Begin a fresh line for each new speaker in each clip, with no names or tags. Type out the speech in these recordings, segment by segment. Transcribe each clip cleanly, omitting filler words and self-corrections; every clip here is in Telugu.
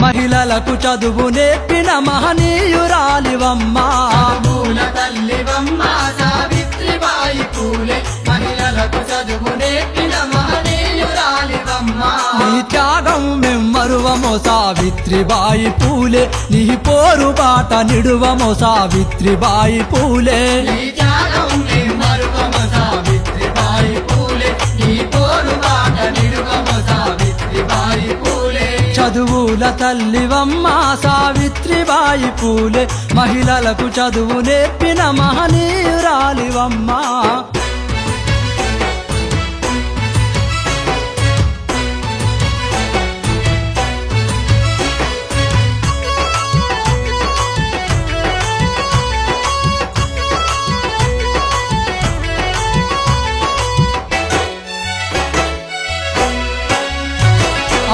మహిళలకు చదువు నేర్పిన మహనీయురాలివమ్మా
చదువుల తల్లివమ్మా సావిత్రిబాయి పూలే మహిళలకు చదువు నేర్పిన మహనీయురాలివమ్మా
నీ త్యాగం మెమ్మరువమో సావిత్రిబాయి పూలే నీ పోరుబాట నిడువమో సావిత్రిబాయి పూలే
నీ త్యాగం మరువము సావిత్రిబాయి పూలే నీ పోరుబాట నిడువము సావిత్రిబాయి పూలే
చదువుల తల్లివమ్మా సావిత్రిబాయి పూలే మహిళలకు చదువు నేర్పిన మహనీయురాలివమ్మా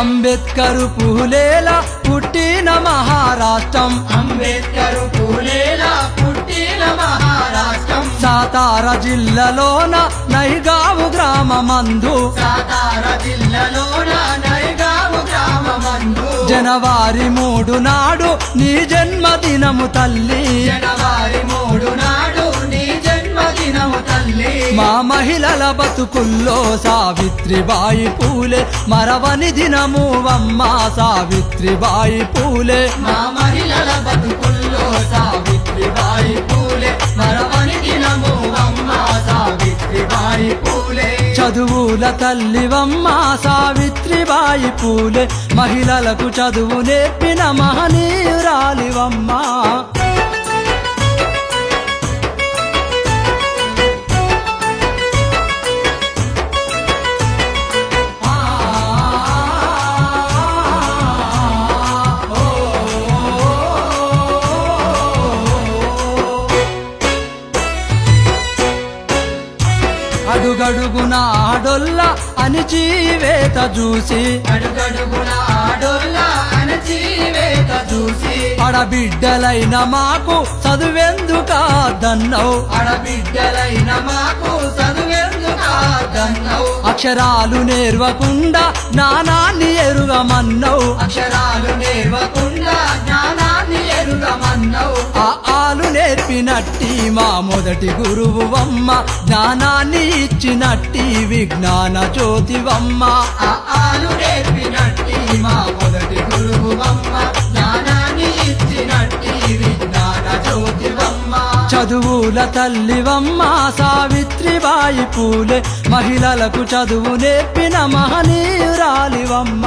అంబేద్కరు పూలేలా పుట్టిన మహారాష్ట్రం
అంబేద్కరు పూలేలా పుట్టిన మహారాష్ట్రం
సాతార జిల్లాలోన నైగావు గ్రామమందు
సాతార జిల్లాలోన నైగావు గ్రామమందు
జనవరి 3 నాడు నీ జన్మదినము తల్లి
జనవరి 3 నాడు నీ జన్మదినము తల్లి
మా మహిళల బతుకుల్లో సావిత్రిబాయి పూలే మరవని దినమువమ్మా సావిత్రిబాయి పూలే
మా మహిళల బతుకుల్లో సావిత్రిబాయి పూలే మరవని దినము అమ్మ సావిత్రిబాయి పూలే
చదువుల తల్లివమ్మా సావిత్రిబాయి పూలే మహిళలకు చదువు నేర్పిన మహనీయురాలివమ్మా అడుగడుగున ఆడొల్ల అణిచివేత చూసి
అడుగడుగున ఆడోళ్ళ అణచివేత చూసి
ఆడబిడ్డలైన మాకు చదువెందుకాదన్నవు
ఆడబిడ్డలైన మాకు చదువెందుకాదన్నవు
అక్షరాలు నేర్వకుండా జ్ఞానాన్ని ఎరుగమన్నవు
అక్షరాలు నేర్వకుండా జ్ఞానాన్ని ఎరుగమన్నవు
ఆ ఆలు నేర్పినట్టి మా మొదటి గురువువమ్మ జ్ఞానాన్ని ఇచ్చినట్టి విజ్ఞాన జ్యోతివమ్మ
ఆ ఆలు నేర్పినట్టి మా మొదటి గురువువమ్మ జ్ఞానాన్ని ఇచ్చినట్టి విజ్ఞాన జ్యోతివమ్మ
చదువుల తల్లివమ్మ సావిత్రిబాయి పూలే మహిళలకు చదువు నేర్పిన మహనీయురాలివమ్మ